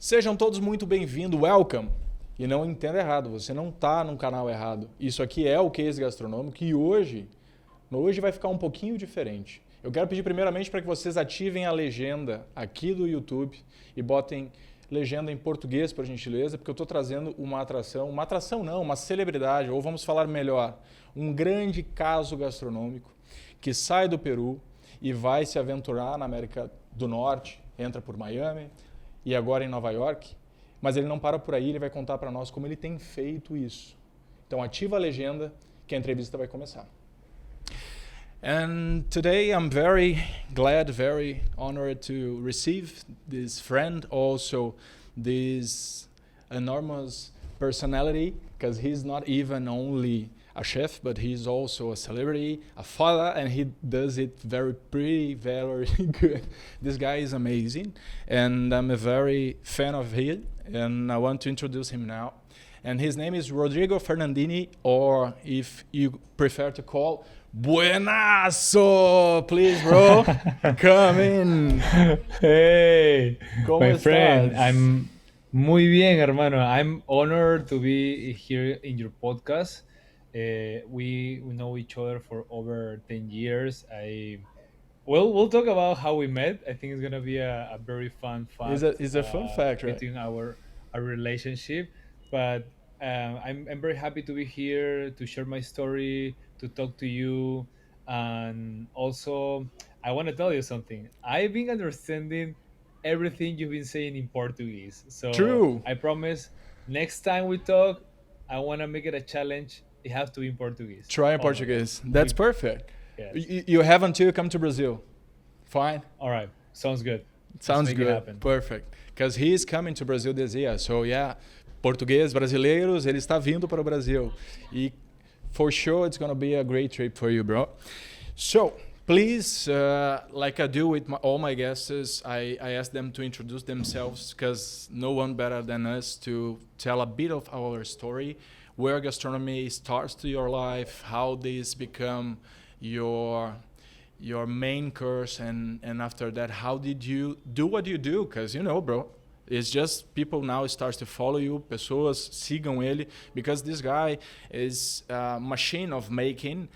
Sejam todos muito bem-vindos, welcome. E não entenda errado, você não está num canal errado. Isso aqui é o Case Gastronômico e hoje vai ficar um pouquinho diferente. Eu quero pedir primeiramente para que vocês ativem a legenda aqui do YouTube e botem legenda em português, por gentileza, porque eu estou trazendo uma celebridade, ou vamos falar melhor, um grande caso gastronômico que sai do Peru e vai se aventurar na América do Norte, entra por Miami e agora em Nova York, mas ele não para por aí, ele vai contar para nós como ele tem feito isso. Então ativa a legenda que a entrevista vai começar. And today I'm very glad, very honored to receive this friend, also this enormous personality, because he's not even only a chef, but he's also a celebrity, a father, and he does it very good. This guy is amazing, and I'm a very fan of him, and I want to introduce him now. And his name is Rodrigo Fernandini, or if you prefer to call, Buenazo! Please, bro, come in. Hey, ¿Cómo my estás? friend, I'm muy bien, hermano. I'm honored to be here in your podcast. We know each other for over 10 years. We'll talk about how we met. I think it's gonna be a very fun fact It's a fun fact, right? between our relationship. But I'm very happy to be here to share my story, to talk to you, and also I want to tell you something. I've been understanding everything you've been saying in Portuguese. So True. I promise next time we talk, I want to make it a challenge. It has to be in Portuguese. Try in Oh my God. Portuguese. That's perfect. Yes. You have until you come to Brazil. Fine. All right. Sounds good. Sounds make it good. happen. Perfect. Because he is coming to Brazil this year. So yeah, português, brasileiros, ele está vindo para o Brasil. E for sure it's going to be a great trip for you, bro. So please, like I do with all my guests, I ask them to introduce themselves because no one better than us to tell a bit of our story, where gastronomy starts to your life, how this become your main course, and after that, how did you do what you do? Because, bro, it's just people now starts to follow you, pessoas sigam ele, because this guy is a machine of making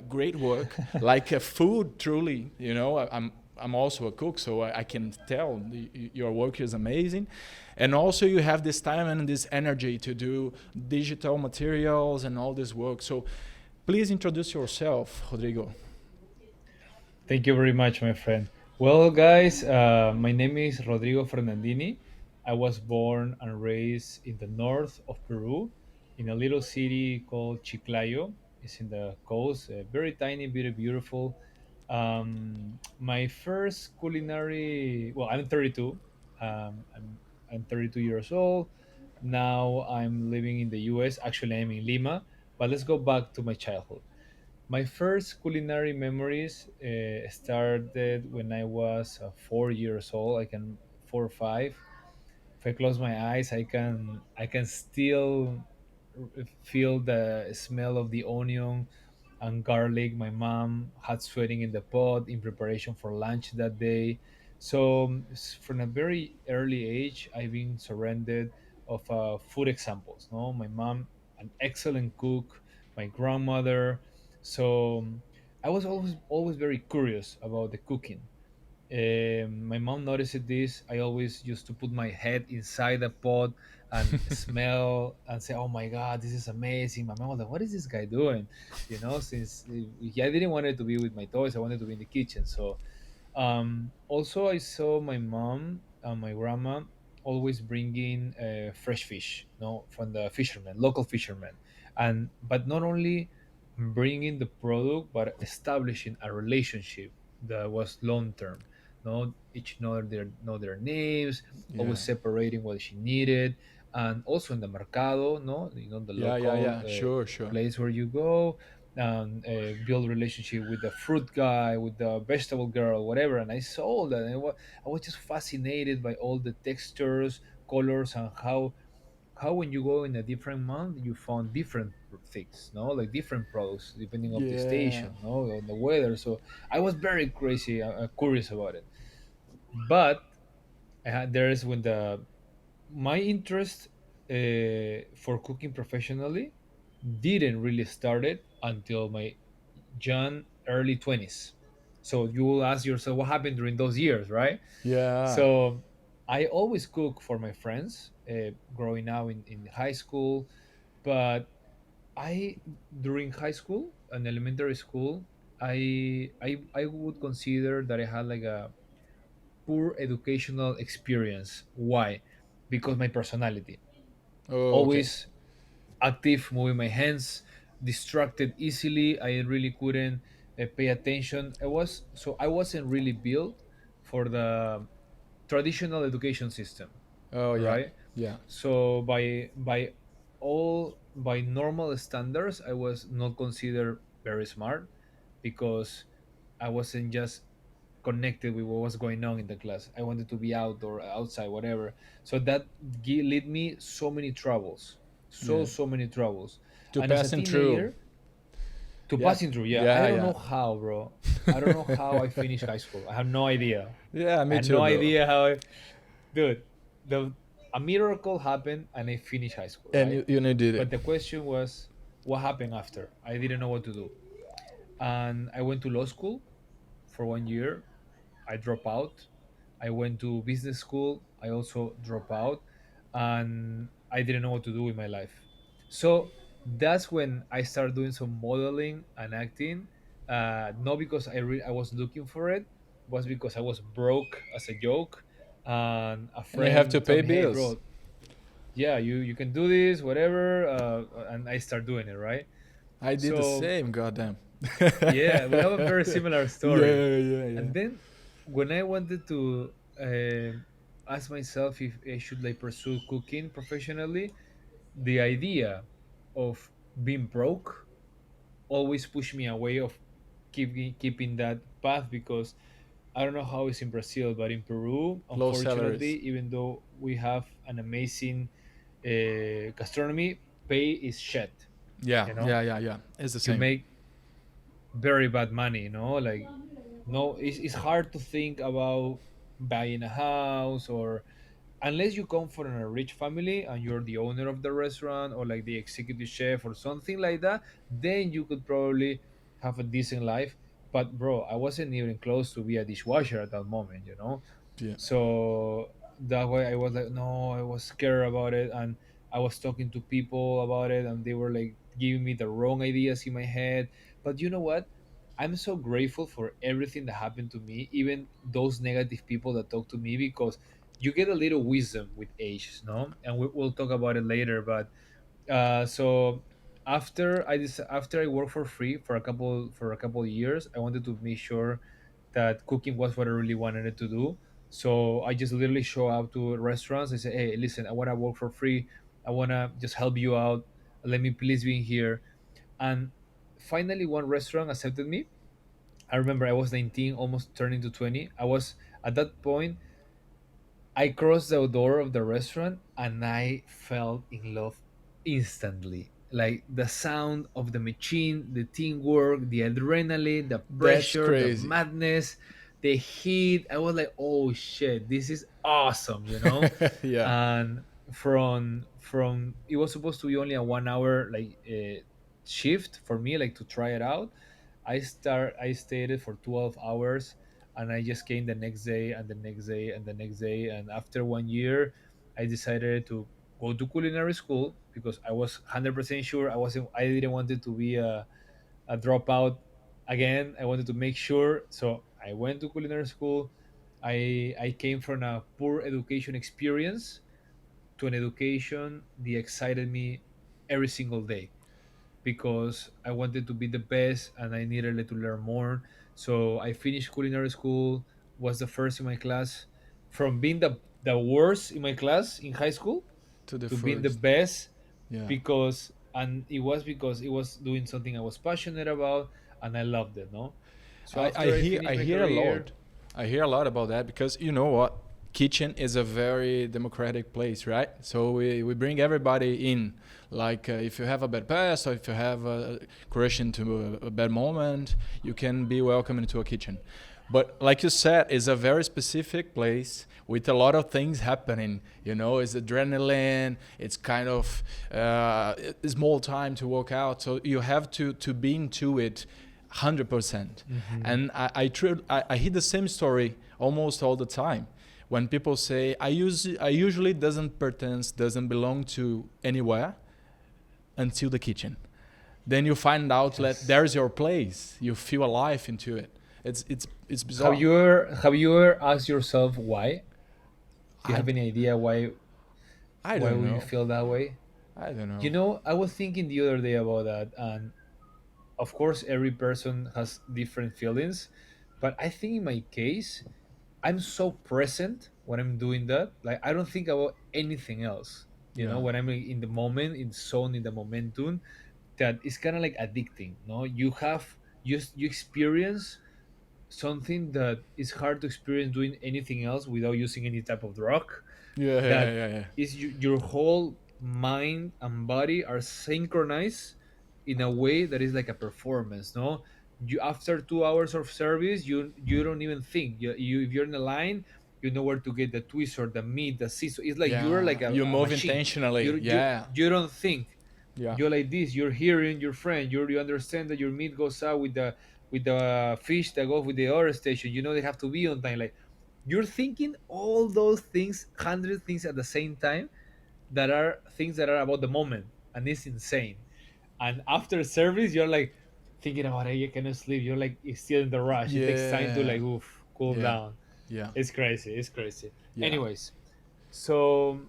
great work, like a food, truly. I'm also a cook, so I can tell your work is amazing. And also you have this time and this energy to do digital materials and all this work. So please introduce yourself, Rodrigo. Thank you very much, my friend. Well, guys, my name is Rodrigo Fernandini. I was born and raised in the north of Peru, in a little city called Chiclayo. It's in the coast, very tiny, very beautiful. My first culinary, well, I'm 32. I'm 32 years old. Now I'm living in the US. Actually, I'm in Lima. But let's go back to my childhood. My first culinary memories started when I was 4 years old. I can 4 or 5. If I close my eyes, I can still feel the smell of the onion and garlic my mom had sweating in the pot in preparation for lunch that day. So from a very early age, I've been surrounded of food examples. No, my mom, an excellent cook, my grandmother. So I was always very curious about the cooking. My mom noticed this. I always used to put my head inside the pot and smell and say, "Oh my God, this is amazing!" My mom was like, "What is this guy doing?" Since I didn't want it to be with my toys, I wanted to be in the kitchen. So, also I saw my mom and my grandma always bringing fresh fish, from the fishermen, local fishermen, and but not only bringing the product, but establishing a relationship that was long term. No, each know their names, always Yeah. separating what she needed, and also in the mercado, the local Yeah. Sure. place where you go, and build relationship with the fruit guy, with the vegetable girl, whatever. And I saw that, and I was just fascinated by all the textures, colors, and how when you go in a different month you found different things, like different products depending of the Yeah. station, on the weather. So I was very crazy, curious about it. But there is when my interest for cooking professionally didn't really started until my young early 20s. So you will ask yourself what happened during those years, right? Yeah. So I always cook for my friends growing up in high school, but I during high school and elementary school, I would consider that I had like a poor educational experience. Why? Because my personality. Oh, okay. Always active, moving my hands, distracted easily. I really couldn't pay attention. I wasn't really built for the traditional education system, Oh, yeah. right? Yeah. So by normal standards, I was not considered very smart because I wasn't just connected with what was going on in the class. I wanted to be out or outside, whatever. So that led me so many troubles, Yeah. so many troubles. To And as a passing through. teenager, to Yeah. passing through, yeah, I Yeah, don't yeah. know how, bro. I don't know how I finished high school. I have no idea. Yeah, I me had too, no bro. idea how. Dude, the a miracle happened and I finished high school, And right? you did it. But the question was, what happened after? I didn't know what to do, and I went to law school for 1 year. I dropped out. I went to business school. I also dropped out, and I didn't know what to do with my life. So that's when I started doing some modeling and acting. Not because I was looking for it, was because I was broke as a joke, and a And you have to friend told pay me, "Hey, bills. bro, yeah, you can do this, whatever," and I start doing it, right? I did the So same, goddamn. yeah, we have a very similar story. Yeah, yeah, yeah. And then when I wanted to ask myself if I should like pursue cooking professionally, the idea of being broke always pushed me away of keeping that path, because I don't know how it's in Brazil, but in Peru, Low unfortunately, salaries. even though we have an amazing gastronomy, pay is shit. Yeah, You know, yeah, yeah, yeah. It's the you same. make very bad money. You know, like no, it's hard to think about buying a house, or unless you come from a rich family and you're the owner of the restaurant or like the executive chef or something like that, then you could probably have a decent life. But bro, I wasn't even close to be a dishwasher at that moment, you know. Yeah. So that way I was like, no, I was scared about it, and I was talking to people about it, and they were like giving me the wrong ideas in my head. But you know what, I'm so grateful for everything that happened to me, even those negative people that talk to me, because you get a little wisdom with age, no? And we'll talk about it later. But so after I worked for free for a couple of years, I wanted to make sure that cooking was what I really wanted it to do. So I just literally show up to restaurants. I say, hey, listen, I want to work for free. I want to just help you out. Let me please be in here. And finally, one restaurant accepted me. I remember I was 19, almost turning to 20. I was at that point, I crossed the door of the restaurant and I fell in love instantly. Like the sound of the machine, the teamwork, the adrenaline, the That's pressure, the crazy. madness, the heat. I was like, oh shit, this is awesome, you know? Yeah. And from it was supposed to be only a 1 hour like shift for me, like to try it out. I stayed for 12 hours, and I just came the next day and the next day and the next day. And after 1 year, I decided to go to culinary school because I was 100% sure I didn't want it to be a dropout again. I wanted to make sure. So I went to culinary school. I came from a poor education experience to an education that excited me every single day, because I wanted to be the best and I needed to learn more. So I finished culinary school, was the first in my class, from being the worst in my class in high school To the to being the first. best, Yeah. and it was because it was doing something I was passionate about and I loved it, no? So I after I hear finished I my hear a career, lot. I hear a lot about that because you know what? Kitchen is a very democratic place, right? So we bring everybody in. Like if you have a bad past or if you have a crush into a bad moment, you can be welcome into a kitchen. But like you said, it's a very specific place with a lot of things happening. You know, it's adrenaline. It's kind of small time to work out, so you have to be into it 100%. And I hear the same story almost all the time when people say I usually doesn't belong to anywhere until the kitchen. Then you find out that there's your place. You feel alive into it. It's bizarre. Have you ever asked yourself why? Do you I, have any idea I why don't would you know. feel that way? I don't You know. know, I was thinking the other day about that, and of course, every person has different feelings. But I think in my case, I'm so present when I'm doing that. Like I don't think about anything else. You know, Yeah. when I'm in the moment, in zone, in the momentum, that it's kind of like addicting. No, you experience something that is hard to experience doing anything else without using any type of drug. Yeah, yeah, That yeah, yeah. is your whole mind and body are synchronized in a way that is like a performance. No, you after 2 hours of service, you don't even think. You if you're in a line, you know where to get the twist or the meat, the season. It's like you're like Yeah, you a move machine. intentionally. Yeah, You don't think. yeah, You're like this. You're hearing your friend. You understand that your meat goes out with the fish that goes with the other station. You know they have to be on time. Like you're thinking all those things, 100 things at the same time that are things that are about the moment, and it's insane. And after service, you're like thinking about it. You cannot sleep. You're like still in the rush. It takes time to yeah, like oof, cool yeah, down. yeah, It's crazy. It's crazy. yeah. Anyways, so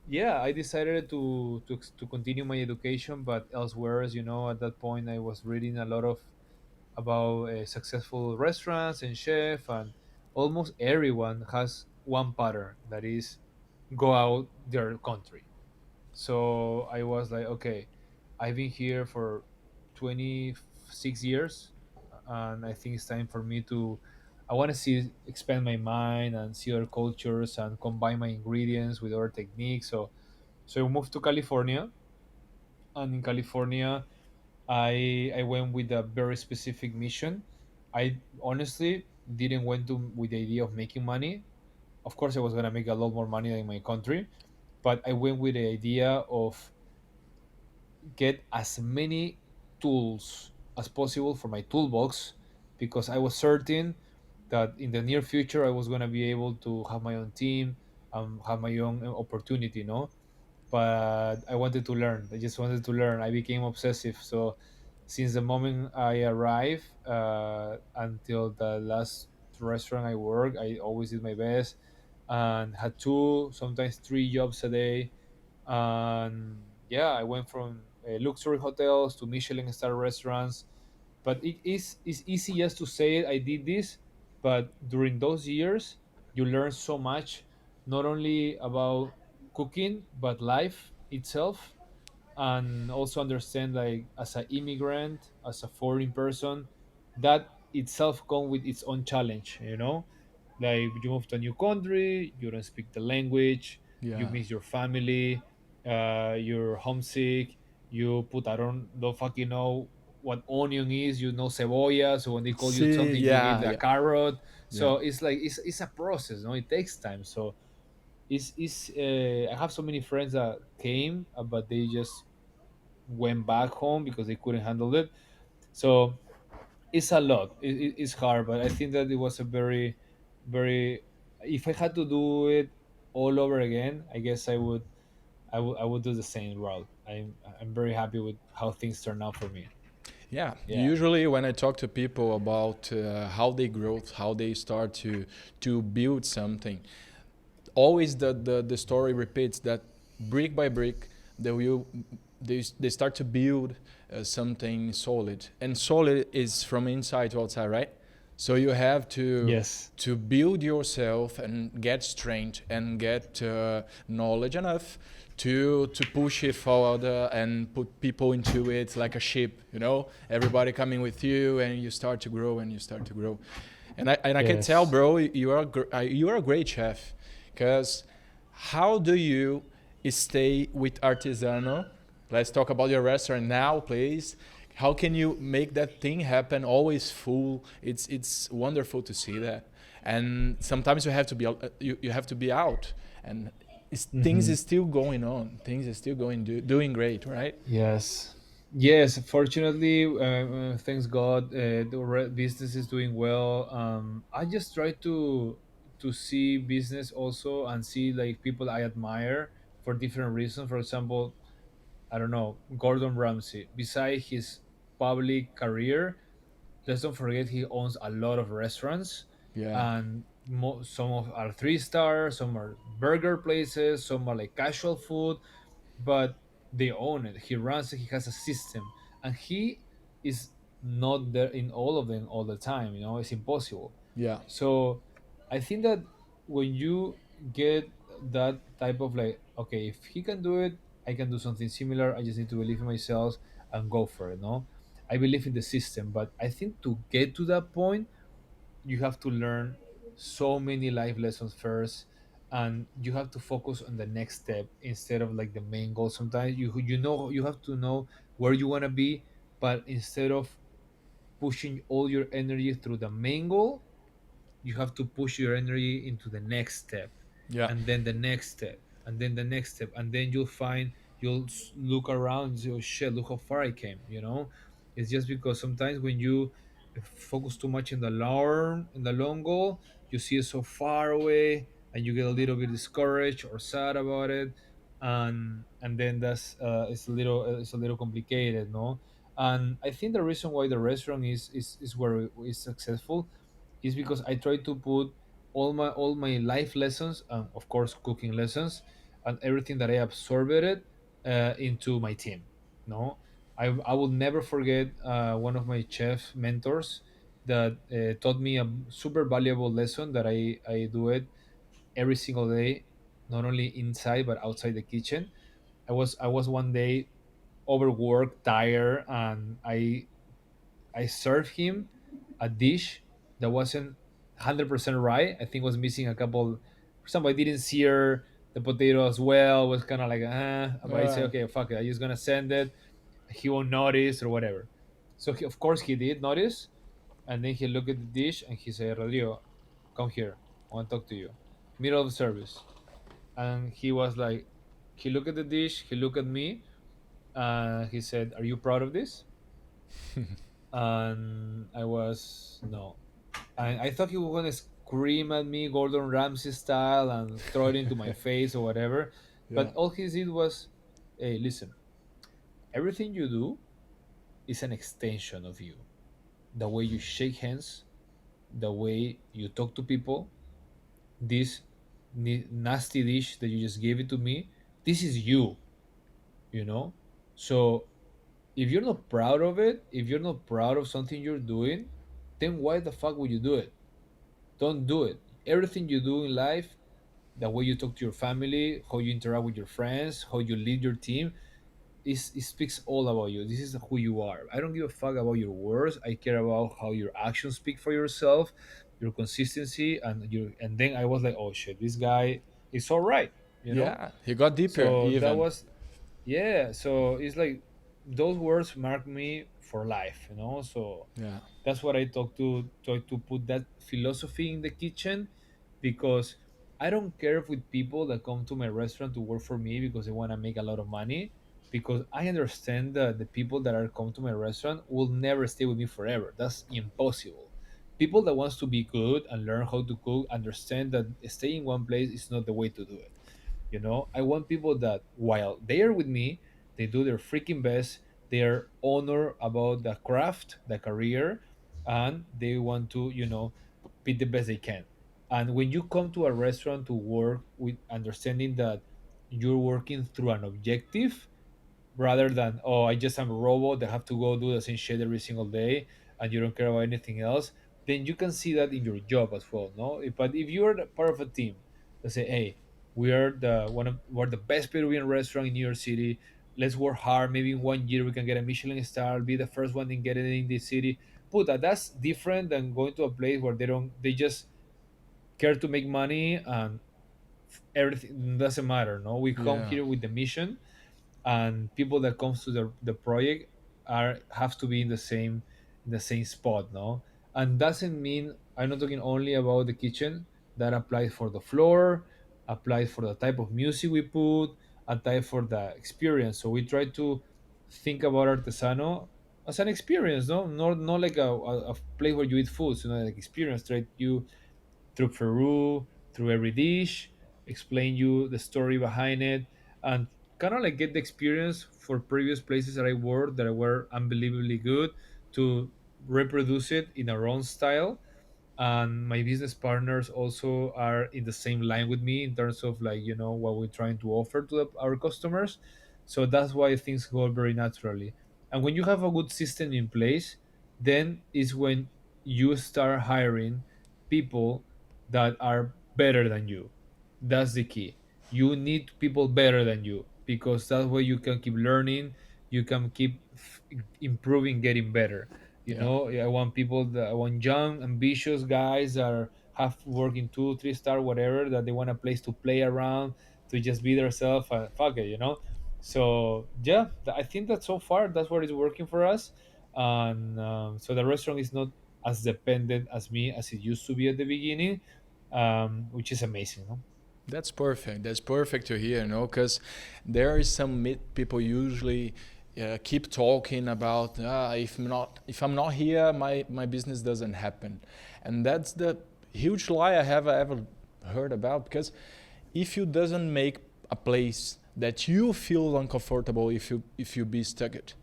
yeah, I decided to continue my education, but elsewhere. As you know, at that point, I was reading a lot of about successful restaurants and chef, and almost everyone has one pattern that is go out their country. So I was like, okay, I've been here for 26 years, and I think it's time for me to. I want to see expand my mind and see other cultures and combine my ingredients with other techniques. So I moved to California, and in California, I went with a very specific mission. I honestly didn't went to with the idea of making money. Of course, I was gonna make a lot more money than in my country, but I went with the idea of get as many tools as possible for my toolbox, because I was certain that in the near future I was gonna be able to have my own team, have my own opportunity, no? But I wanted to learn. I just wanted to learn. I became obsessive. So since the moment I arrived until the last restaurant I worked, I always did my best and had two, sometimes three jobs a day. And yeah, I went from luxury hotels to Michelin star restaurants. But it's easy just to say it, I did this, but during those years you learn so much, not only about cooking but life itself, and also understand like as an immigrant, as a foreign person, that itself come with its own challenge, you know. Like you move to a new country, you don't speak the language, you Yeah. miss your family, you're homesick, you put don't fucking know what onion is, you know cebolla, so when they call you See, something you need yeah, a yeah, carrot. yeah. So it's like it's a process, no, it takes time. So it's I have so many friends that came, but they just went back home because they couldn't handle it. So it's a lot. It's hard, but I think that it was a very. If I had to do it all over again, I guess I would do the same route. I'm very happy with how things turned out for me. Yeah, Yeah. usually when I talk to people about how they grow, how they start to build something, always the story repeats that brick by brick they will they start to build something solid, and solid is from inside to outside, right? So you have Yes. to build yourself and get strength and get knowledge enough to push it forward and put people into it like a ship, you know, everybody coming with you, and you start to grow and you start to grow. And I can tell, Yes. bro, you are a great chef. Because how do you stay with artisanal? Let's talk about your restaurant now, please. how can you make that thing happen always full? It's wonderful to see that. And sometimes you have to be you have to be out, and things Hmm. is still going on, things are still doing great, right? Yes. Yes, fortunately, thanks God, the business is doing well. I just try to see business also and see like people I admire for different reasons. For example, I don't know, Gordon Ramsay. Beside his public career, let's don't forget he owns a lot of restaurants, Yeah, and some of are 3 star, some are burger places, some are like casual food, but they own it. He runs it. He has a system, and he is not there in all of them all the time. You know, it's impossible. yeah, So I think that when you get that type of like, okay, if he can do it, I can do something similar. I just need to believe in myself and go for it. No, I believe in the system, but I think to get to that point, you have to learn so many life lessons first, and you have to focus on the next step instead of like the main goal. Sometimes you have to know where you want to be, but instead of pushing all your energy through the main goal, you have to push your energy into the next step, yeah, and then the next step, and then the next step, and then you'll find, you'll look around and say, oh shit, look how far I came, you know. It's just because sometimes when you focus too much in the long goal, you see it so far away and you get a little bit discouraged or sad about it, and then that's it's a little complicated, no. And I think the reason why the restaurant is where it is successful is because I try to put all my life lessons, and of course cooking lessons, and everything that I absorbed it into my team. No, I will never forget one of my chef mentors that taught me a super valuable lesson that I do it every single day, not only inside but outside the kitchen. I was one day overworked, tired, and I served him a dish that wasn't 100% right. I think was missing a couple. For example, I didn't sear the potato as well. Was kind of like, but I say, uh, okay, fuck it. I'm just gonna send it. He won't notice or whatever. So of course he did notice, and then he looked at the dish and he said, Rodrigo, come here. I want to talk to you. Middle of service, and he was like, he looked at the dish, he looked at me, and he said, "Are you proud of this?" And I was no. I thought he was gonna scream at me, Gordon Ramsay style, and throw it into my face or whatever. yeah, But all he did was, "Hey, listen. Everything you do is an extension of you. The way you shake hands, the way you talk to people, this nasty dish that you just gave it to me. This is you. You know. So if you're not proud of it, if you're not proud of something you're doing, then why the fuck would you do it? Don't do it. Everything you do in life, the way you talk to your family, how you interact with your friends, how you lead your team, it speaks all about you. This is who you are. I don't give a fuck about your words. I care about how your actions speak for yourself, your consistency, and then I was like, oh shit, this guy is all right, you know. yeah, he got deeper So that even. was, yeah. So it's like those words mark me for life, you know. So Yeah, that's what I talk to try to put that philosophy in the kitchen, because I don't care with people that come to my restaurant to work for me because they want to make a lot of money, because I understand that the people that are come to my restaurant will never stay with me forever. That's impossible. People that wants to be good and learn how to cook understand that staying in one place is not the way to do it. You know, I want people that while they are with me, they do their freaking best. They are honor about the craft, the career, and they want to, be the best they can. And when you come to a restaurant to work with understanding that you're working through an objective, rather than, oh, I just am a robot that have to go do the same shit every single day and you don't care about anything else, then you can see that in your job as well. No, but if you're part of a team that say, hey, we're the best Peruvian restaurant in New York City, let's work hard, maybe in 1 year we can get a Michelin star, be the first one in getting it in the city. Put that's different than going to a place where they just care to make money and everything doesn't matter. No, we come yeah, here with the mission, and people that comes to the project are have to be in the same spot, no? And doesn't mean I'm not talking only about the kitchen. That applies for the floor, applies for the type of music we put, applies for the experience. So we try to think about artesano as an experience, no, not like a place where you eat food, so like experience, right? You through Peru, through every dish, explain you the story behind it, and kind of like get the experience for previous places that I worked that were unbelievably good to reproduce it in our own style. And my business partners also are in the same line with me in terms of like what we're trying to offer to our customers. So that's why things go very naturally. And when you have a good system in place, then is when you start hiring people that are better than you. That's the key. You need people better than you because that way you can keep learning, you can keep improving, getting better. Yeah. I want people that I want young, ambitious guys that have working 2, 3 star, whatever, that they want a place to play around, to just be themselves and fuck it. So yeah, I think that so far that's what is working for us, and so the restaurant is not as dependent as me as it used to be at the beginning, which is amazing. No? That's perfect. That's perfect to hear, because there is some myth people usually keep talking about. If I'm not here, my business doesn't happen, and that's the huge lie I have ever heard about. Because if you doesn't make a place that you feel uncomfortable, if you be stuck it,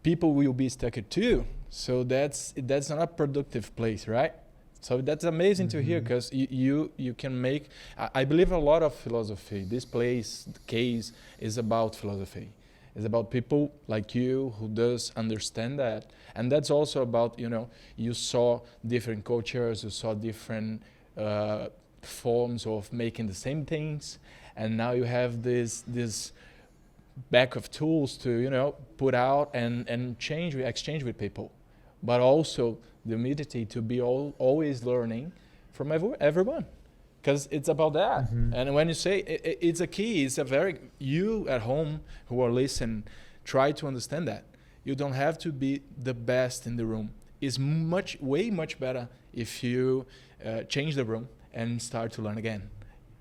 people will be stuck it too. So that's not a productive place, right? So that's amazing to hear Mm-hmm. because you can make. I believe a lot of philosophy. This place, the case, is about philosophy. It's about people like you who does understand that, and that's also about you saw different cultures, you saw different uh, forms of making the same things, and now you have this back of tools to put out and exchange with people, but also the humility to be always learning from everyone, because it's about that. Mm-hmm. And when you say it's a key, it's a very, you at home who are listening, try to understand that you don't have to be the best in the room. It's way much better if you change the room and start to learn again,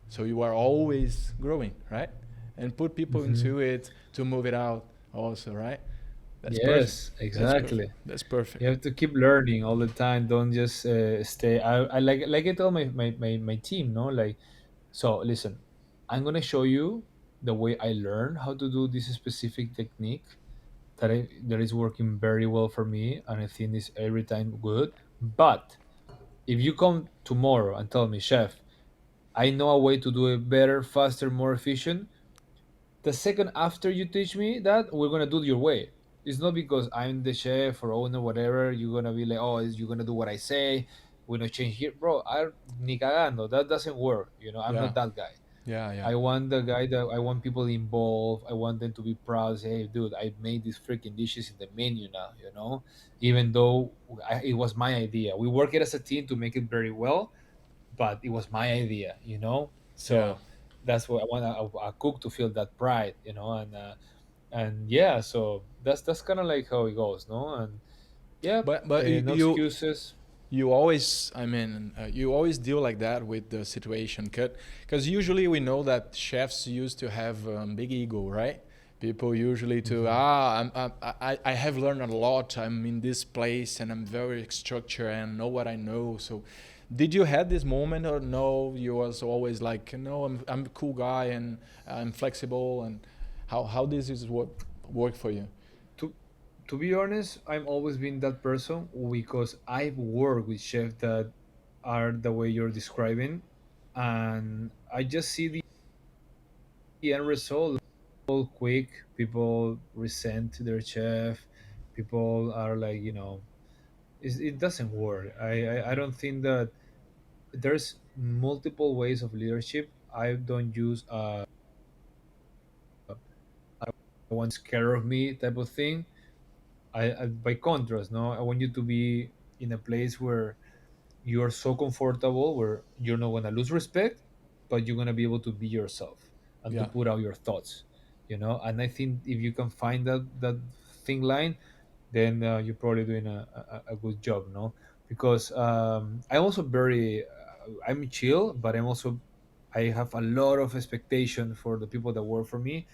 so you are always growing, right? And put people Mm-hmm. into it to move it out also, right? That's perfect. Yes, That's perfect. exactly. That's perfect. You have to keep learning all the time. Don't just stay. I like I tell my team, no, like, so listen, I'm gonna show you the way I learn how to do this specific technique that is working very well for me, and I think is every time good. But if you come tomorrow and tell me, chef, I know a way to do it better, faster, more efficient, the second after you teach me that, we're gonna do it your way. It's not because I'm the chef or owner, whatever. You're gonna be like, oh, you're gonna do what I say. We're gonna change here, bro. I ni cagando. That doesn't work. I'm Yeah. not that guy. Yeah. Yeah. I want the guy that I want people involved. I want them to be proud. Say, hey, dude, I made these freaking dishes in the menu now. Even though it was my idea. We work it as a team to make it very well, but it was my idea. Yeah. So that's what I want a cook to feel that pride. And yeah, so that's kind of like how it goes, no? And yeah, But no excuses. you always, I mean, you always deal like that with the situation, because usually we know that chefs used to have big ego, right? People usually to Mhm. I have learned a lot. I'm in this place and I'm very structured and know what I know. So, did you had this moment or no? You was always like, no, I'm a cool guy and I'm flexible, and how this is work for you? to to be honest, I'm always been that person because I've worked with chefs that are the way you're describing, and I just see the end result. People quick, people resent their chef, people are like, it doesn't work. I don't think that there's multiple ways of leadership. I don't use one scared of me type of thing. By contrast, no, I want you to be in a place where you are so comfortable, where you're not gonna lose respect, but you're gonna be able to be yourself and to Yeah. put out your thoughts. And I think if you can find that thing line, then you're probably doing a good job, no? Because I'm also very I'm chill, but I have a lot of expectation for the people that work for me.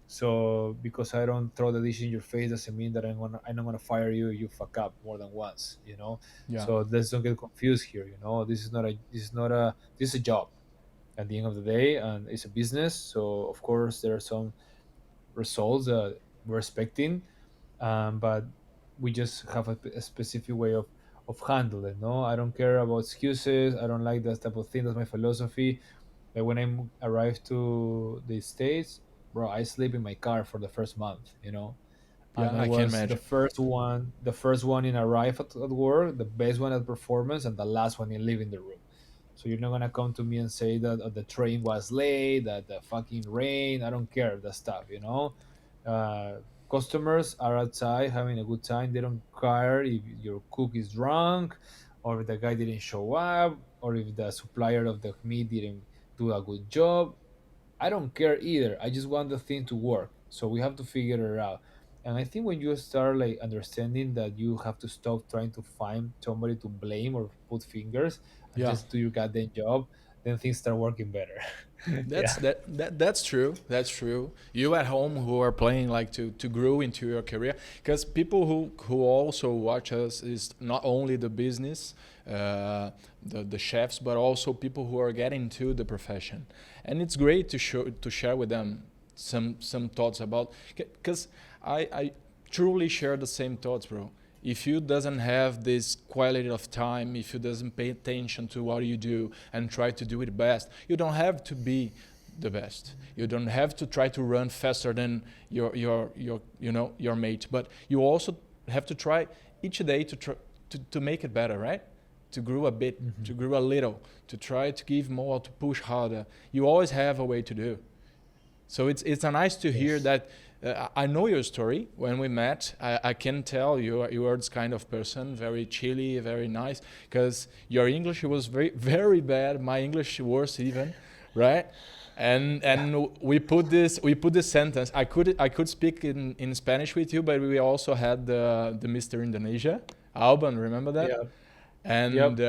So because I don't throw the dish in your face doesn't mean that I'm not gonna fire you. You fuck up more than once, you know. Yeah. So let's don't get confused here. You know, this is a job at the end of the day, and it's a business. So of course there are some results that we're expecting, but we just have a specific way of handling. No, I don't care about excuses. I don't like that type of thing. That's my philosophy. Like when arrived to the States, bro, I sleep in my car for the first month, and Yeah, I I can was imagine. the first one in arrive at work, the best one at performance, and the last one in leaving the room. So you're not gonna come to me and say that the train was late, that the fucking rain. I don't care that stuff. Uh, Customers are outside having a good time. They don't care if your cook is drunk, or if the guy didn't show up, or if the supplier of the meat didn't do a good job. I don't care either. I just want the thing to work. So we have to figure it out. And I think when you start like understanding that you have to stop trying to find somebody to blame or put fingers and Yeah. just do your goddamn job, then things start working better. That's Yeah. that's true. That's true. You at home who are playing like to grow into your career, because people who also watch us is not only the business, the chefs, but also people who are getting into the profession, and it's great to share with them some thoughts about, because I truly share the same thoughts, bro. If you doesn't have this quality of time, if you doesn't pay attention to what you do and try to do it best, you don't have to be the best. You don't have to try to run faster than your mate, but you also have to try each day to make it better, right? To grow a bit, to Mhm. grow a little, to try to give more, to push harder. You always have a way to do. So it's a nice to hear Yes. that. I know your story. When we met, I can tell you are this kind of person, very chilly, very nice. Because your English was very bad. My English worse even, right? Yeah. And we put this sentence. I could speak in Spanish with you, but we also had the Mr. Indonesia, Alban. Remember that? Yeah. and Yep.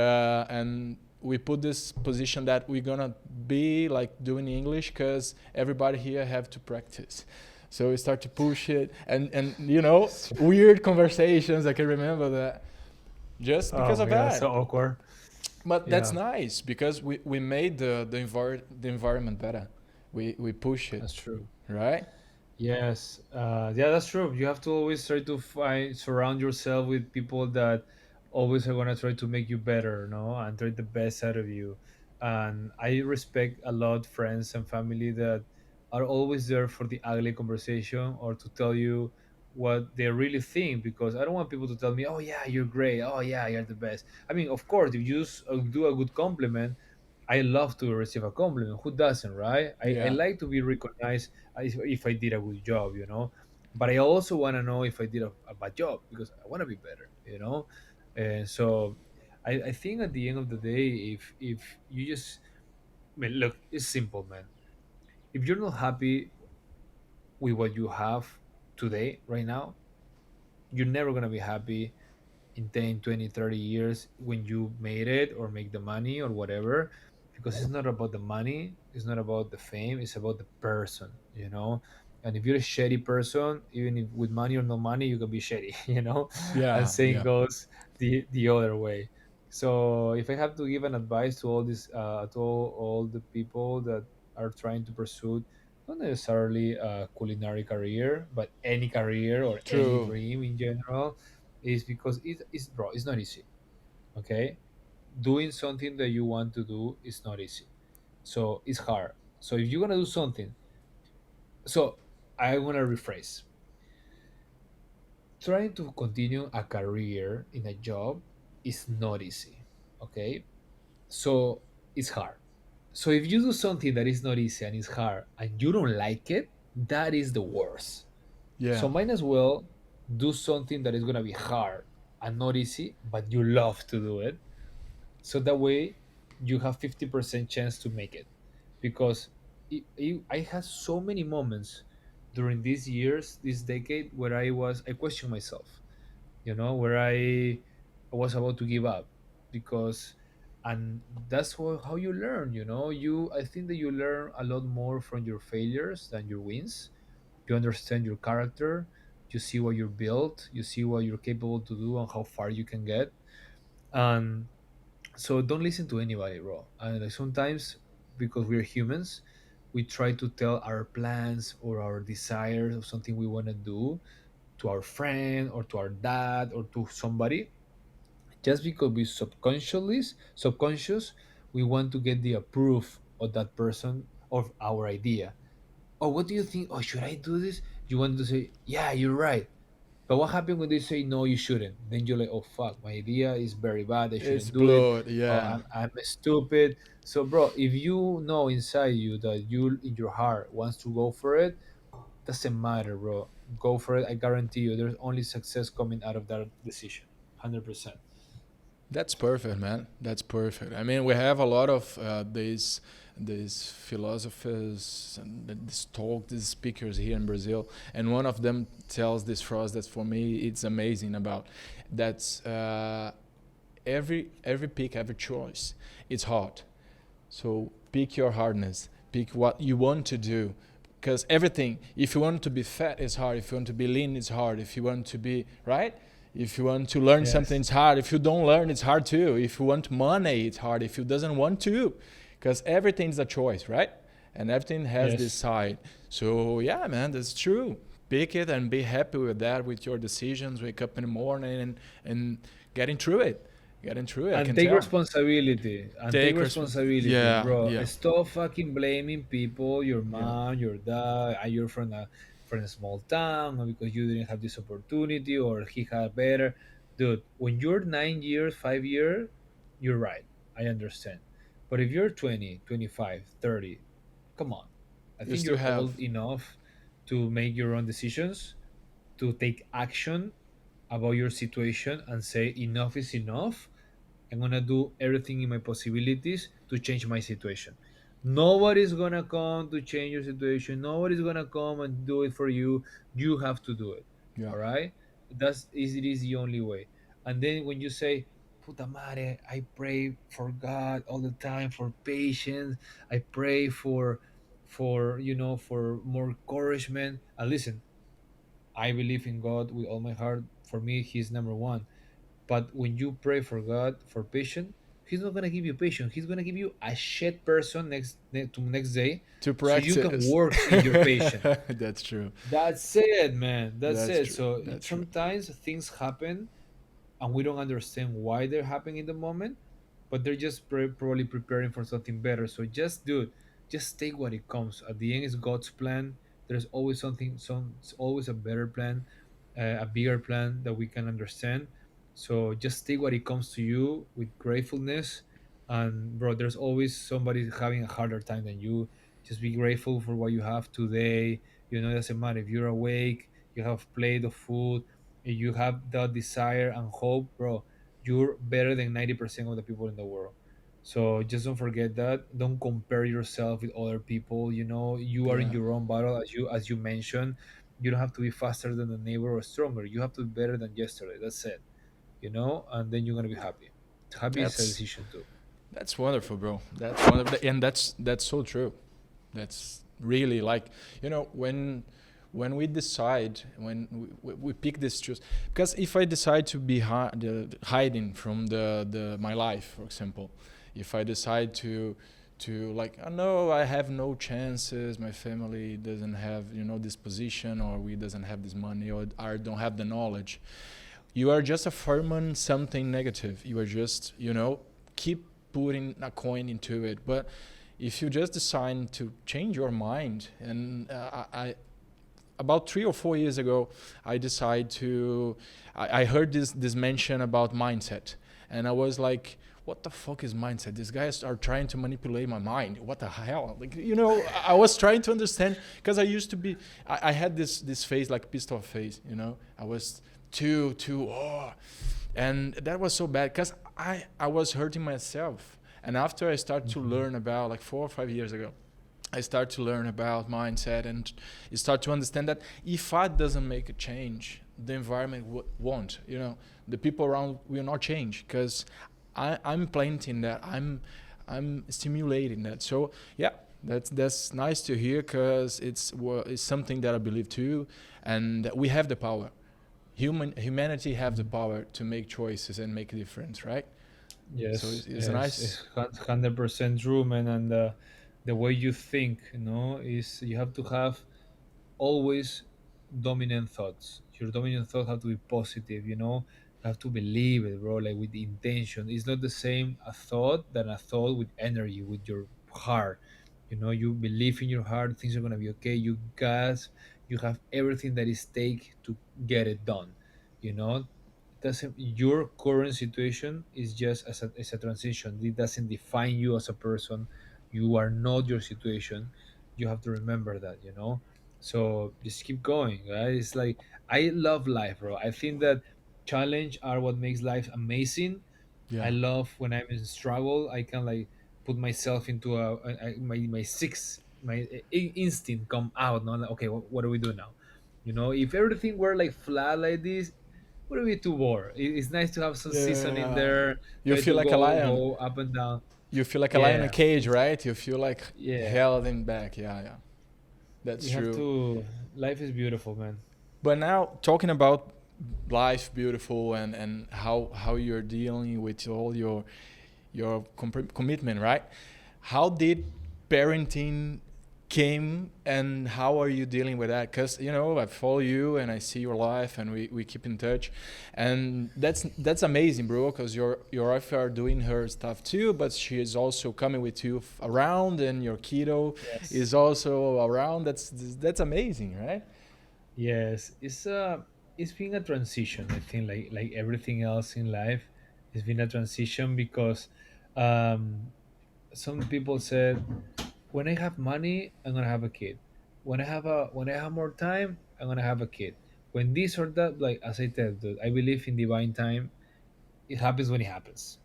and we put this position that we're gonna be like doing English because everybody here have to practice. So we start to push it, and weird conversations. I can remember that just Oh because of my god, that. so awkward. But that's Yeah, nice because we made the environment better. We push it, that's true. right? Yes, yeah, that's true. You have to always try to surround yourself with people that always are gonna try to make you better, no, and try the best out of you. And I respect a lot friends and family that are always there for the ugly conversation or to tell you what they really think. Because I don't want people to tell me, "Oh yeah, you're great. Oh yeah, you're the best." I mean, of course, if you do a good compliment, I love to receive a compliment. Who doesn't, right? I Yeah. like to be recognized if I did a good job. But I also want to know if I did a bad job because I want to be better. And so I think at the end of the day, if you just, I mean, look, it's simple, man. If you're not happy with what you have today, right now, you're never going to be happy in 10, 20, 30 years when you made it or make the money or whatever, because it's not about the money, it's not about the fame, it's about the person. And if you're a shady person, even if with money or no money, you can be shady. And Yeah. same Yeah. goes the other way. So if I have to give an advice to all the people that are trying to pursue not necessarily a culinary career, but any career or any True. dream in general, is because bro, it's not easy. Okay, doing something that you want to do is not easy. So it's hard. So if you're gonna do something, so I wanna rephrase. Trying to continue a career in a job is not easy. Okay, so it's hard. So if you do something that is not easy and it's hard and you don't like it, that is the worst. Yeah. So might as well do something that is gonna be hard and not easy, but you love to do it. So that way you have 50% chance to make it. Because I had so many moments during these years, this decade, where I questioned myself. where I was about to give up, because, and that's how you learn. I think that you learn a lot more from your failures than your wins. You understand your character, you see what you're built, you see what you're capable to do and how far you can get. And so don't listen to anybody, bro. And like sometimes, because we're humans, we try to tell our plans or our desires of something we want to do to our friend or to our dad or to somebody, just because we subconscious, we want to get the approve of that person of our idea. Oh, what do you think? Oh, should I do this? You want to say, yeah, you're right. But what happens when they say no, you shouldn't? Then you're like, oh fuck, my idea is very bad. I It's shouldn't do it. blood, Oh, yeah. I'm stupid. So, bro, if you know inside you that you in your heart wants to go for it, doesn't matter, bro. Go for it. I guarantee you, there's only success coming out of that decision. 100%. That's perfect, man. That's perfect. I mean, we have a lot of these philosophers and these speakers here in Brazil, and one of them tells this phrase that for me it's amazing about. That's every pick, every choice, it's hard. So pick your hardness. Pick what you want to do. Because everything, if you want to be fat, it's hard. If you want to be lean, it's hard. If you want to be, right? If you want to learn something, Yes. it's hard. If you don't learn, it's hard too. If you want money, it's hard. If you doesn't want to, because everything's a choice, right? And everything has this Yes. side. So yeah, man, that's true. Pick it and be happy with that, with your decisions. Wake up in the morning and getting through it. Getting through it. I And can take tell. responsibility. And take Take responsibility, Yeah, bro. yeah, Stop fucking blaming people, your yeah. mom, your dad, and you're from a small town, or because you didn't have this opportunity, or he had better. Dude, when you're 9 years, 5 years, you're right. I understand. But if you're 20, 25, 30, come on. I You think still you're have. old enough to make your own decisions, to take action about your situation and say enough is enough. I'm gonna do everything in my possibilities to change my situation. Nobody's gonna come to change your situation. Nobody's gonna come and do it for you. You have to do it. Yeah. All right. It is the only way. And then when you say, "Puta madre," I pray for God all the time for patience. I pray for more encouragement. And listen, I believe in God with all my heart. For me, He's number one. But when you pray for God for patience, He's not gonna give you patience. He's gonna give you a shit person to next day, To so you can practice. work in your patience. That's true. That's it, man. That's That's it. true. So That's true. sometimes things happen and we don't understand why they're happening in the moment, but they're just probably preparing for something better. So just do it. Just take what it comes. At the end, is God's plan. There's always it's always a better plan, a bigger plan that we can understand. So just take what it comes to you with gratefulness. And bro, there's always somebody having a harder time than you. Just be grateful for what you have today. It doesn't matter if you're awake, you have plate of food, if you have that desire and hope, bro, you're better than 90% of the people in the world. So just don't forget that. Don't compare yourself with other people. You are in Yeah. your own battle, as you mentioned. You don't have to be faster than the neighbor or stronger. You have to be better than yesterday. That's it. And then you're gonna be happy. Happy is a That's decision too. that's wonderful, bro. That's wonderful, and that's so true. That's really like, when we decide, when we pick this choice, because if I decide to be hiding from the my life, for example, if I decide to like, oh no, I have no chances, my family doesn't have this position, or we doesn't have this money, or I don't have the knowledge, you are just affirming something negative. You are just, keep putting a coin into it. But if you just decide to change your mind, and about 3 or 4 years ago, I decided I heard this mention about mindset, and I was like, what the fuck is mindset? These guys are trying to manipulate my mind. What the hell? Like, I was trying to understand, because I used to be, I had this phase, like pissed off phase, I was too, oh, and that was so bad, because I was hurting myself. And after I started to Mhm. learn about, like 4 or 5 years ago, I start to learn about mindset and start to understand that if I doesn't make a change, the environment won't. You know, the people around will not change because I'm planting that. I'm stimulating that. So yeah, that's nice to hear because it's something that I believe too, and we have the power. Humanity have the power to make choices and make a difference, right? So Yes, it's a yes, nice. it's 100% true, man. And the way you think, is you have to have always dominant thoughts. Your dominant thought have to be positive, You have to believe it, bro, like with the intention. It's not the same a thought than a thought with energy, with your heart. You believe in your heart, things are gonna be okay. You have everything that is take to get it done. You know, doesn't your current situation is just as a transition. It doesn't define you as a person. You are not your situation. You have to remember that. So just keep going, right? It's like I love life, bro. I think that challenge are what makes life amazing. I Yeah. love when I'm in struggle. I can like put myself into my instinct come out. No, like, okay, what do we do now? If everything were like flat like this, would be too bored. It's nice to have some season in Yeah. there. You Try feel to like a lion. go up and down. You feel like a lion in a Yeah, cage, right? You feel like yeah. held in back. Yeah, yeah. That's You have true. to. Life is beautiful, man. But now talking about life beautiful and how you're dealing with all your commitment, right? How did parenting came and how are you dealing with that? Because I follow you and I see your life and we keep in touch, and that's amazing, bro. Because your wife are doing her stuff too, but she is also coming with you around, and your kiddo Yes. is also around. That's amazing, right? Yes, it's been a transition. I think like everything else in life, it's been a transition because um, some people said, when I have money, I'm gonna have a kid. When I have more time, I'm gonna have a kid. When this or that, like as I tell, dude, I believe in divine time. It happens when it happens.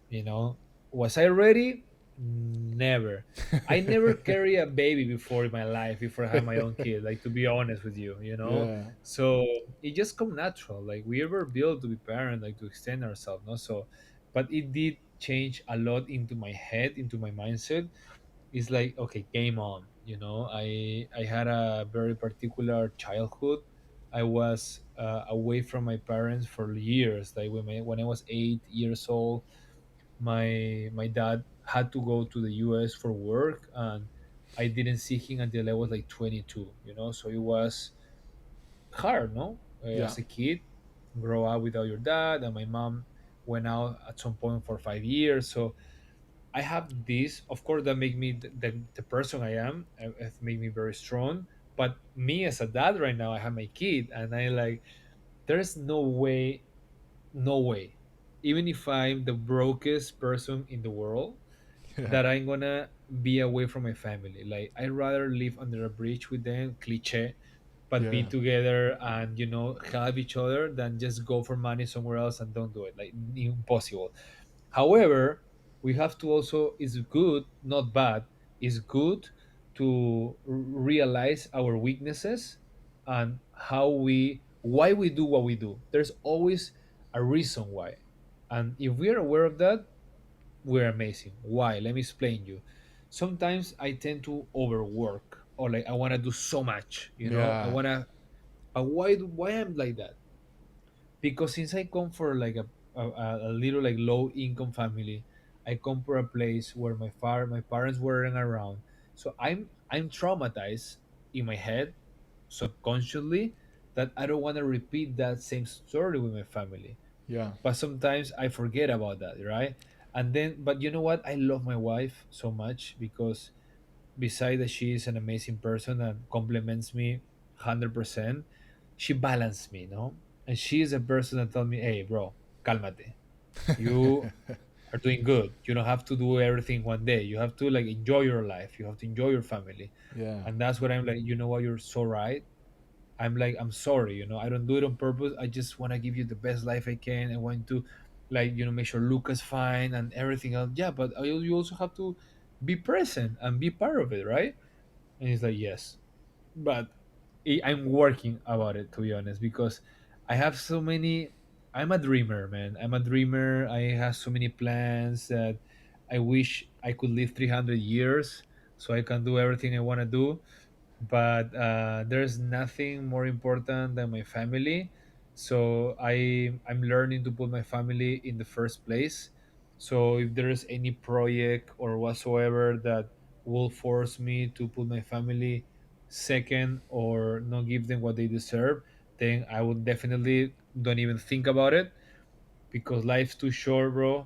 Was I ready? Never. I never carry a baby before in my life, before I have my own kid, like to be honest with you. Yeah, So it just come natural. Like we ever built to be parent, like to extend ourselves, no? So but it did change a lot into my head, into my mindset. It's like, okay, game on. I had a very particular childhood. I was away from my parents for years. Like when I was 8 years old, my dad had to go to the US for work, and I didn't see him until I was like 22. So it was hard, no? yeah, As a kid, grow up without your dad, and my mom went out at some point for 5 years. So I have this, of course, that make me the person I am. It made me very strong. But me as a dad right now, I have my kid, and I like. There's no way, no way. Even if I'm the brokest person in the world, yeah, that I'm gonna be away from my family. Like I'd rather live under a bridge with them, cliche, but be yeah, together and help each other than just go for money somewhere else and don't do it. Like impossible. However, we have to also, it's good, not bad, it's good to realize our weaknesses and why we do what we do. There's always a reason why. And if we are aware of that, we're amazing. Why? Let me explain you. Sometimes I tend to overwork, or like I want to do so much, I yeah, want to, but why I'm like that? Because since I come for like a little like low income family, I come from a place where my parents weren't around, so I'm traumatized in my head subconsciously that I don't want to repeat that same story with my family. yeah, But sometimes I forget about that, right? And then, but you know what? I love my wife so much because besides that she is an amazing person and compliments me 100%, she balanced me, no? And she is a person that tell me, hey, bro, calmate. You are doing good. You don't have to do everything one day. You have to like enjoy your life. You have to enjoy your family. yeah, And that's what I'm like, you know what? You're so right. I'm like, I'm sorry, I don't do it on purpose. I just want to give you the best life I can. I want to, like, make sure Luca's fine and everything else. Yeah, but you also have to be present and be part of it, right? And he's like, yes, but I'm working about it, to be honest, because I have so many. I'm a dreamer, man. I'm a dreamer. I have so many plans that I wish I could live 300 years so I can do everything I want to do. But there's nothing more important than my family. So I'm learning to put my family in the first place. So if there is any project or whatsoever that will force me to put my family second or not give them what they deserve, then I would definitely don't even think about it, because life's too short, bro.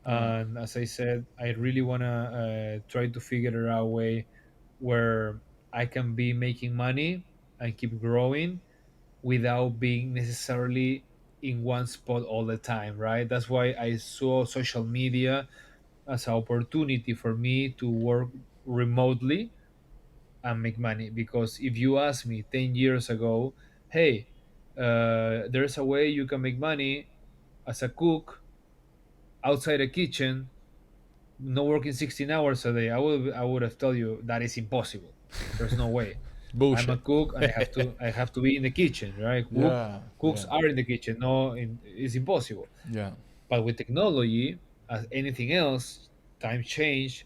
Yeah. And as I said, I really wanna try to figure out a way where I can be making money and keep growing without being necessarily in one spot all the time, right? That's why I saw social media as an opportunity for me to work remotely and make money. Because if you ask me 10 years ago, hey, there's a way you can make money as a cook outside a kitchen, not working 16 hours a day, I would have told you that is impossible. There's no way. I'm a Bullshit. cook and I have to be in the kitchen, right? Yeah. Cooks Yeah. are in the kitchen. No, it's impossible. Yeah. But with technology, as anything else, time change,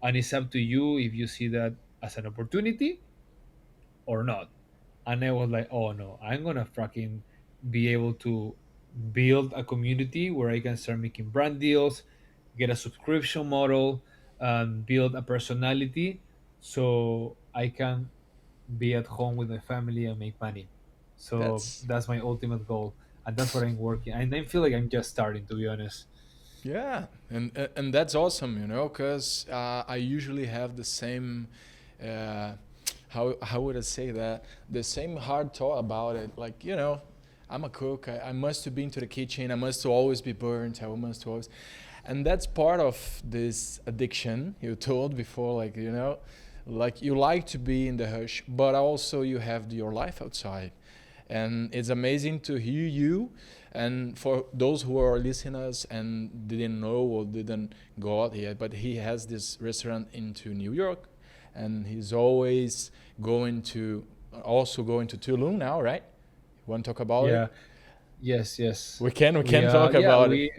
and it's up to you if you see that as an opportunity or not. And I was like, oh no, I'm gonna fucking be able to build a community where I can start making brand deals, get a subscription model, and build a personality so I can be at home with my family and make money. So That's that's my ultimate goal, and that's what I'm working. And I feel like I'm just starting, to be honest. yeah, and that's awesome, because I usually have the same, uh, how would I say that? The same hard thought about it. Like, I'm a cook. I must be into the kitchen. I must always be burnt. I must always, and that's part of this addiction you told before. Like you like to be in the hush, but also you have your life outside. And it's amazing to hear you. And for those who are listeners and didn't know or didn't go out yet, but he has this restaurant into New York, and he's always also going to Tulum now, right? You want to talk about it? Yeah. Yes. Yes. We can talk Yeah. about it. We.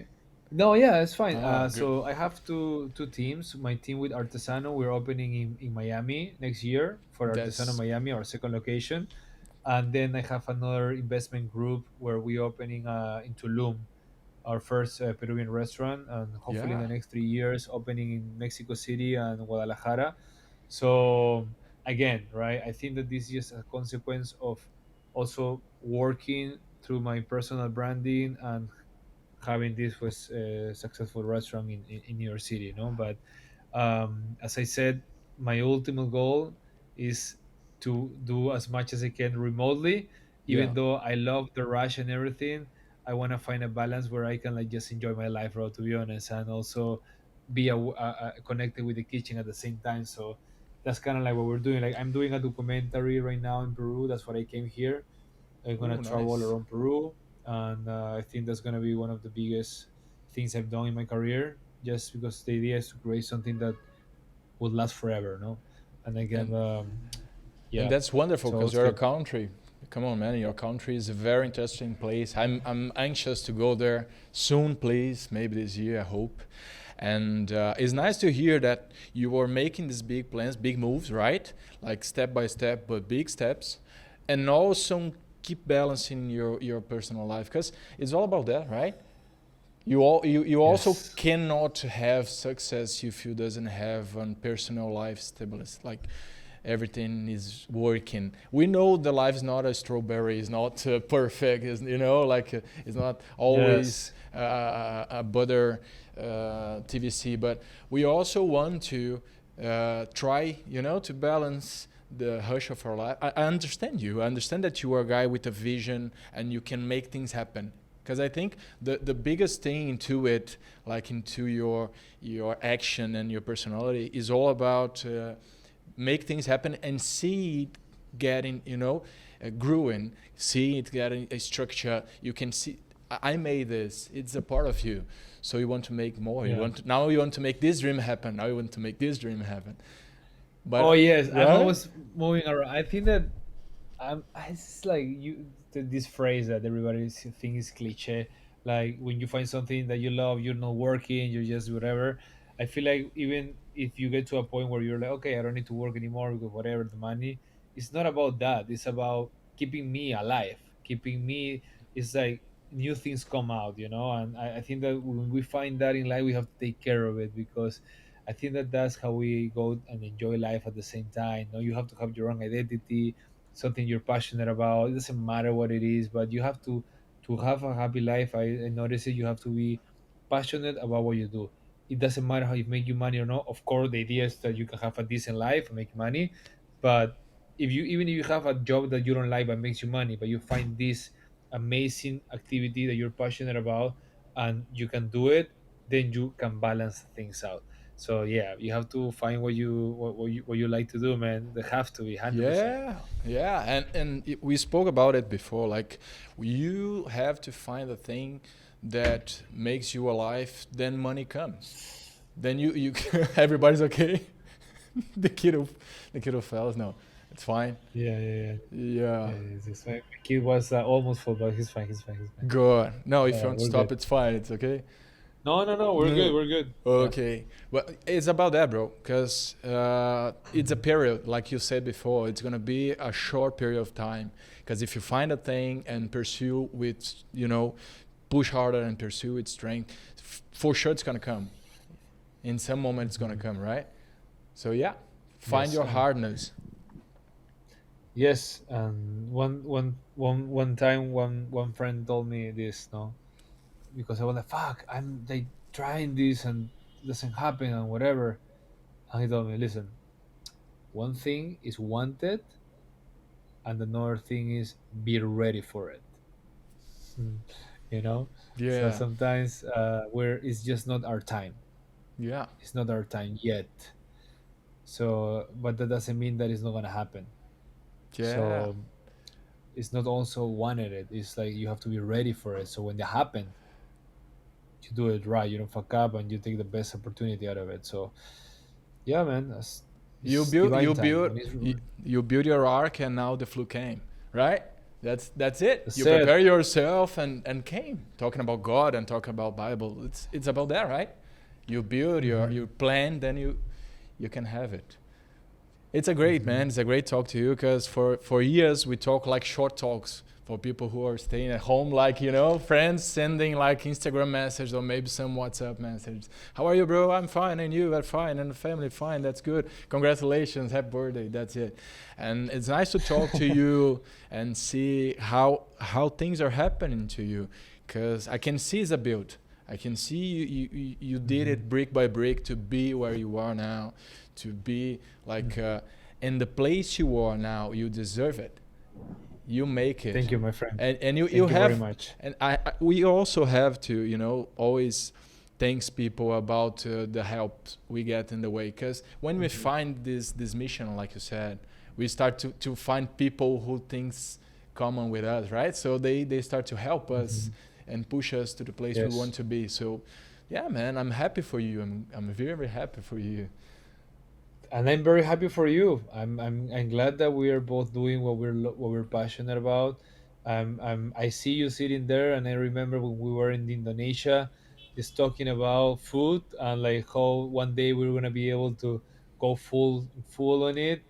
No. Yeah. It's fine. Good. So I have two teams. My team with Artesano, we're opening in Miami next year for Artesano That's Miami, our second location. And then I have another investment group where we opening in Tulum, our first Peruvian restaurant, and hopefully in yeah, the next 3 years opening in Mexico City and Guadalajara. So again, right, I think that this is just a consequence of also working through my personal branding and having this was a successful restaurant in New York City, but as I said, my ultimate goal is to do as much as I can remotely. yeah. Even though I love the rush and everything, I want to find a balance where I can like just enjoy my life, bro, to be honest, and also be connected with the kitchen at the same time. So that's kind of like what we're doing. Like I'm doing a documentary right now in Peru. That's what I came here. I'm gonna Oh, travel nice. around Peru, and I think that's gonna be one of the biggest things I've done in my career. Just because the idea is to create something that would last forever, no? And again, And and yeah. that's wonderful So because it's your good. country. Come on, man! Your country is a very interesting place. I'm anxious to go there soon, please. Maybe this year, I hope. And it's nice to hear that you are making these big plans, big moves, right? Like step by step, but big steps, and also keep balancing your personal life because it's all about that, right? You also Yes. cannot have success if you doesn't have a personal life stability. Like everything is working. We know the life is not a strawberry. It's not perfect. It's not always Yes. a butter TVC. But we also want to try, to balance the hush of our life. I understand you. I understand that you are a guy with a vision and you can make things happen. Because I think the biggest thing into it, like into your action and your personality, is all about make things happen and see it getting, growing, see it getting a structure. You can see, I made this. It's a part of you. So you want to make more. Yeah. Now you want to make this dream happen. Now you want to make this dream happen. Oh but yes, I'm right? always moving around. I think that it's like this phrase that everybody thinks is cliche. Like when you find something that you love, you're not working, you're just whatever. I feel like even if you get to a point where you're like, okay, I don't need to work anymore because whatever the money, it's not about that. It's about keeping me alive, keeping me. It's like new things come out, and I think that when we find that in life, we have to take care of it because I think that that's how we go and enjoy life at the same time. No, you have to have your own identity, something you're passionate about. It doesn't matter what it is, but you have to have a happy life. I notice it. You have to be passionate about what you do. It doesn't matter how you make you money or not. Of course, the idea is that you can have a decent life and make money, but if you even if you have a job that you don't like but makes you money, but you find this amazing activity that you're passionate about and you can do it, then you can balance things out. So yeah, you have to find what you like to do, man. They have to be 100%. Yeah, yeah, we spoke about it before. Like, you have to find a thing that makes you alive. Then money comes. Then you everybody's okay. the kiddo, the kiddo fells. No, it's fine. Yeah, yeah, yeah. Yeah, Yeah, it's fine. My kid was almost full, but he's fine. He's fine. He's fine. good. No, if you Yeah, want to we're stop, good. it's fine. It's okay. No, no, no. We're good. No. We're good. Yeah. Okay, well, it's about that, bro. Because it's a period, like you said before. It's gonna be a short period of time. Because if you find a thing and pursue with, push harder and pursue with strength, for sure it's gonna come. In some moment, it's gonna come, right? So yeah, find Yes. your hardness. Yes. And one time, one friend told me this. No, because I was like, "Fuck, I'm like trying this and it doesn't happen and whatever." And he told me, "Listen, one thing is wanted, and another thing is be ready for it." Mm. You know. So Yeah, sometimes where it's just not our time. yeah, It's not our time yet. So, but that doesn't mean that it's not gonna happen. yeah. So it's not also wanted it. It's like you have to be ready for it. So when they happen, you do it right. You don't fuck up, and you take the best opportunity out of it. So yeah, man, You it's build, divine you time. build, When it's you, you build your arc, and now the flu came, right? That's it. You said, prepare yourself and came. Talking about God and talking about Bible. It's about that, right? You build your plan, then you can have it. It's a great, man. It's a great talk to you because for years we talk like short talks for people who are staying at home, like, friends sending like Instagram message or maybe some WhatsApp message. How are you, bro? I'm fine, and you are fine, and the family fine. That's good. Congratulations, happy birthday. That's it. And it's nice to talk to you and see how things are happening to you, because I can see it's a build. I can see you did it brick by brick to be where you are now, to be like in the place you are now. You deserve it. You make it. thank you, my friend. And you Thank you have, very much. and we also have to always thanks people about the help we get in the way, because when we find this mission, like you said, we start to find people who thinks common with us, right? So they start to help us and push us to the place we Yes. want to be. So yeah, man, I'm happy for you. I'm very, very happy for you. And I'm very happy for you. I'm glad that we are both doing what we're passionate about. I see you sitting there, and I remember when we were in Indonesia, just talking about food and like how one day we're gonna be able to go full on it,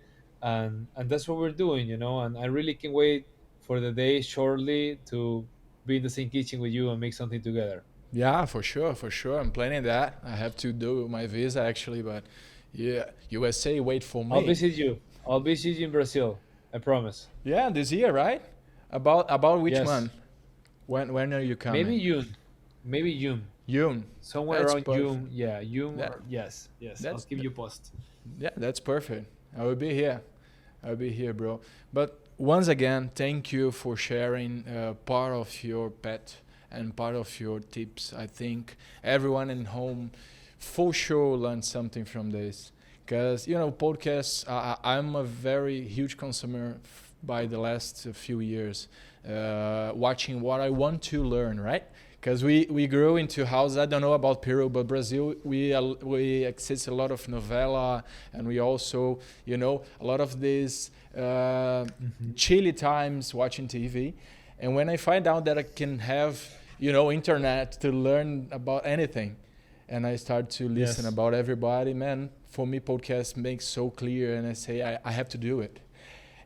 and that's what we're doing, And I really can't wait for the day shortly to be in the same kitchen with you and make something together. Yeah, for sure, for sure. I'm planning that. I have to do my visa actually, but yeah, USA wait for I'll me. visit you. I'll visit you in Brazil. I promise. Yeah, this year, right? About which Yes. month? When are you Maybe coming? June. Maybe June. June. Somewhere That's around perfect. June. Yeah, June. That Yes, yes. I'll that's keep you post. yeah, that's perfect. I will be here. I'll be here, bro. But once again, thank you for sharing part of your pet and part of your tips. I think everyone in home for sure learned something from this. Because, podcasts, I'm a very huge consumer by the last few years. watching what I want to learn, right? Because we grew into houses. I don't know about Peru, but Brazil, we access a lot of novela, and we also, a lot of these chilly times watching TV. And when I find out that I can have, internet to learn about anything, and I start to listen about everybody, man, for me, podcast makes so clear, and I say I have to do it.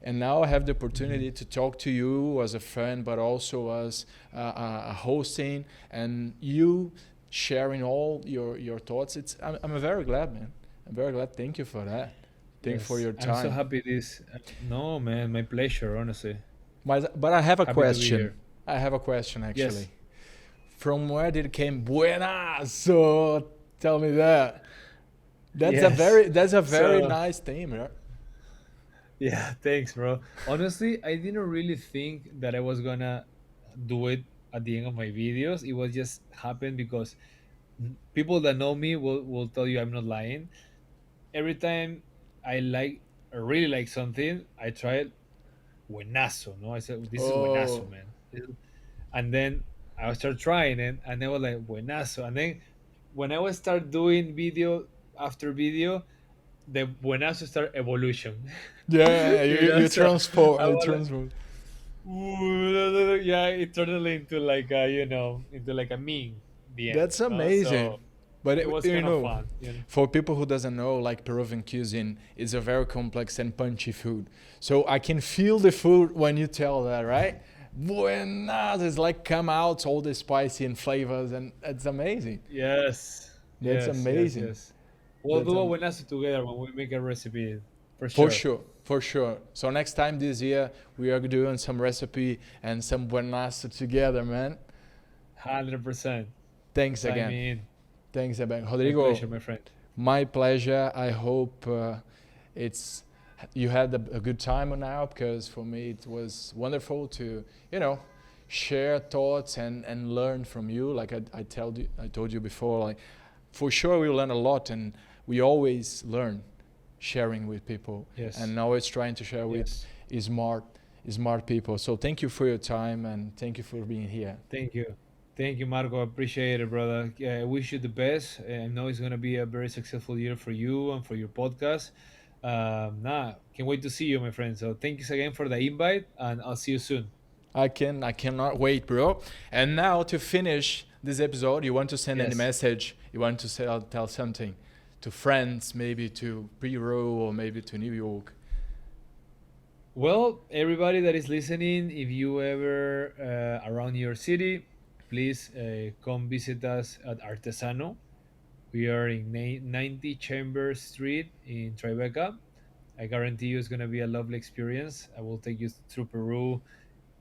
And now I have the opportunity to talk to you as a friend, but also as a hosting, and you sharing all your thoughts. I'm very glad, man. I'm very glad. Thank you for that. Thank you for your time. I'm so happy this. No, man, my pleasure, honestly. But I have a Happy to be question. here. I have a question, actually. Yes. From where did it came? Buenas. So tell me that. That's Yes. a very So- nice theme, right? Yeah, thanks, bro. Honestly, I didn't really think that I was gonna do it at the end of my videos. It was just happened because people that know me will tell you I'm not lying. Every time I like or really like something, I try it buenazo, no? I said this is buenazo, Oh. man. And then I would start trying it, and they were like buenazo. And then when I would start doing video after video, the buenazo start evolution. Yeah, you So transport. I You was like, transport. yeah, it turned into like a, into like a meme. The end, That's no? amazing. So But it was kind of fun. for people who doesn't know, like Peruvian cuisine is a very complex and punchy food. So I can feel the food when you tell that, right? Buenas, it's like come out all the spicy and flavors, and it's amazing. Yes. That's amazing. Yes. We'll That's do a am- buenazo together when we make a recipe, for For sure. sure, for sure. So next time this year, we are doing some recipe and some buenas together, man. 100%. Thanks I again. mean, Thanks again. my Rodrigo, pleasure, my friend. my pleasure. I hope you had a good time now, because for me it was wonderful to share thoughts and learn from you. Like I told you before, like for sure we learn a lot, and we always learn sharing with people, Yes. and always trying to share with Yes. smart people. So thank you for your time, and thank you for being here. Thank you. Thank you, Marco. I appreciate it, brother. I wish you the best. I know it's going to be a very successful year for you and for your podcast. Can't wait to see you, my friend. So thanks again for the invite, and I'll see you soon. I cannot wait, bro. And now to finish this episode, you want to send any Yes. message? You want to tell something to friends, maybe to Peru or maybe to New York? Well, everybody that is listening, if you ever around New York City, please come visit us at Artesano. We are in 90 Chambers Street in Tribeca. I guarantee you it's going to be a lovely experience. I will take you through Peru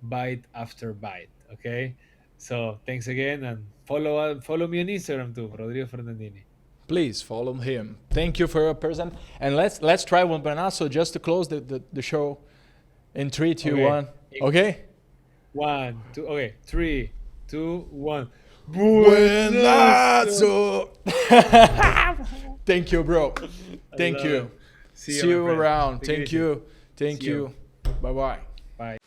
bite after bite. Okay? So thanks again, and follow me on Instagram too, Rodrigo Fernandini. Please follow him. Thank you for your present. And let's try one banazo just to close the show. In 3, 2, Okay. 1. Okay? 1, 2, okay, 3, 2, 1. Buenazo! Thank you, bro. Thank love you. it. See my you friend. around. Take it Thank easy. you. Thank See you. you. Bye-bye. Bye.